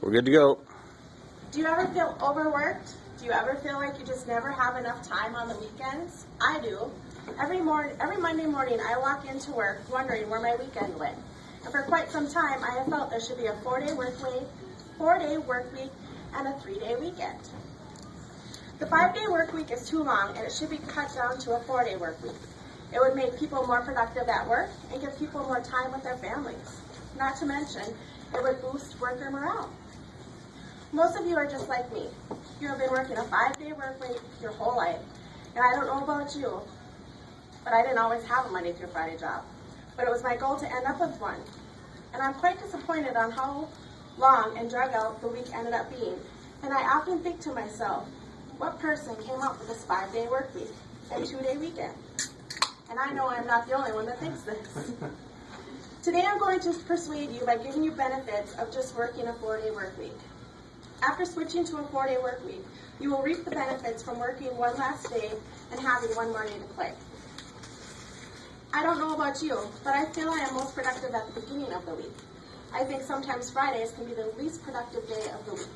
We're good to go. Do you ever feel overworked? Do you ever feel like you just never have enough time on the weekends? I do. Every Monday morning, I walk into work wondering where my weekend went. And for quite some time, I have felt there should be a 4-day work week, and a 3-day weekend. The 5-day work week is too long, and it should be cut down to a 4-day work week. It would make people more productive at work and give people more time with their families. Not to mention, it would boost worker morale. Most of you are just like me. You have been working a 5-day work week your whole life. And I don't know about you, but I didn't always have a Monday through Friday job. But it was my goal to end up with one. And I'm quite disappointed on how long and drug out the week ended up being. And I often think to myself, what person came up with this 5-day work week and 2-day weekend? And I know I'm not the only one that thinks this. Today I'm going to persuade you by giving you benefits of just working a 4-day work week. After switching to a 4-day work week, you will reap the benefits from working one last day and having one more day to play. I don't know about you, but I feel I am most productive at the beginning of the week. I think sometimes Fridays can be the least productive day of the week.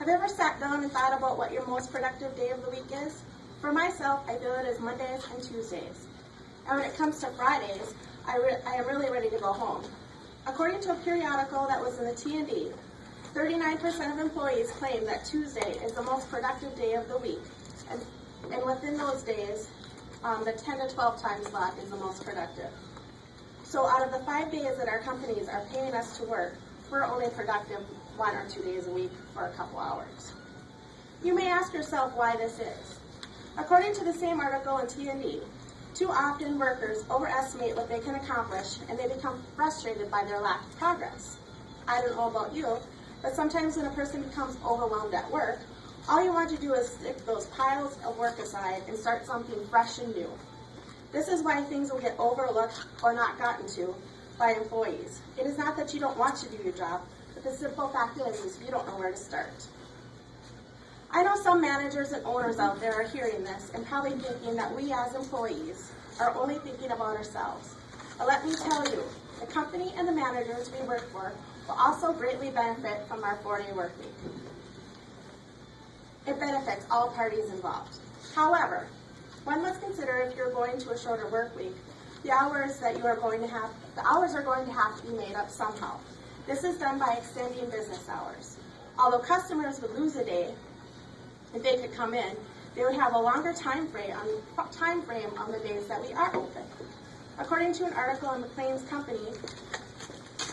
Have you ever sat down and thought about what your most productive day of the week is? For myself, I feel it is Mondays and Tuesdays. And when it comes to Fridays, I am really ready to go home. According to a periodical that was in the T&D, 39% of employees claim that Tuesday is the most productive day of the week. And within those days, the 10 to 12 time slot is the most productive. So out of the 5 days that our companies are paying us to work, we're only productive 1 or 2 days a week for a couple hours. You may ask yourself why this is. According to the same article in T&D, too often workers overestimate what they can accomplish and they become frustrated by their lack of progress. I don't know about you, but sometimes when a person becomes overwhelmed at work, all you want to do is stick those piles of work aside and start something fresh and new. This is why things will get overlooked or not gotten to by employees. It is not that you don't want to do your job, but the simple fact is you don't know where to start. I know some managers and owners out there are hearing this and probably thinking that we as employees are only thinking about ourselves. But let me tell you, the company and the managers we work for will also greatly benefit from our 4-day work week. It benefits all parties involved. However, one must consider if you're going to a shorter work week, the hours are going to have to be made up somehow. This is done by extending business hours. Although customers would lose a day, if they could come in, they would have a longer time frame on the days that we are open. According to an article in McLean's company,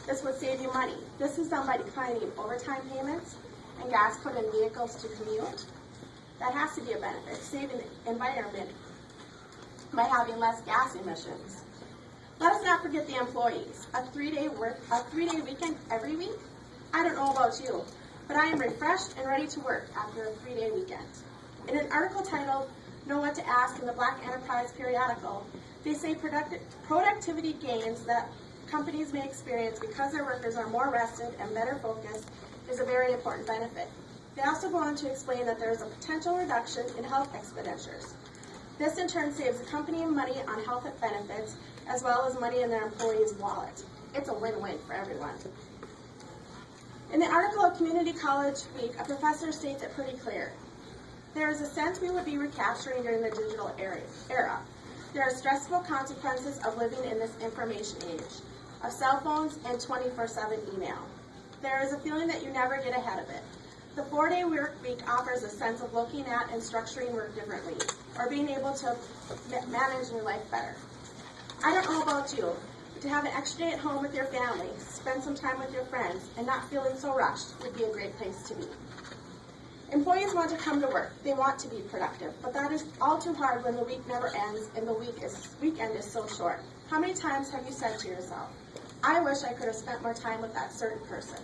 this would save you money. This is done by declining overtime payments and gas put in vehicles to commute. That has to be a benefit, saving the environment by having less gas emissions. Let us not forget the employees. A 3-day weekend every week? I don't know about you, but I am refreshed and ready to work after a 3-day weekend. In an article titled, Know What to Ask in the Black Enterprise periodical, they say productivity gains that companies may experience because their workers are more rested and better focused is a very important benefit. They also go on to explain that there is a potential reduction in health expenditures. This in turn saves the company money on health benefits as well as money in their employees' wallet. It's a win-win for everyone. In the article of Community College Week, a professor states it pretty clear. There is a sense we would be recapturing during the digital era. There are stressful consequences of living in this information age, of cell phones and 24/7 email. There is a feeling that you never get ahead of it. The 4-day work week offers a sense of looking at and structuring work differently, or being able to manage your life better. I don't know about you, but to have an extra day at home with your family, spend some time with your friends, and not feeling so rushed would be a great place to be. Employees want to come to work. They want to be productive, but that is all too hard when the week never ends and the weekend is so short. How many times have you said to yourself, I wish I could have spent more time with that certain person?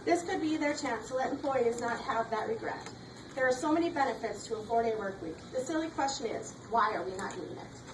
This could be their chance to let employees not have that regret. There are so many benefits to a 4-day work week. The silly question is, why are we not doing it?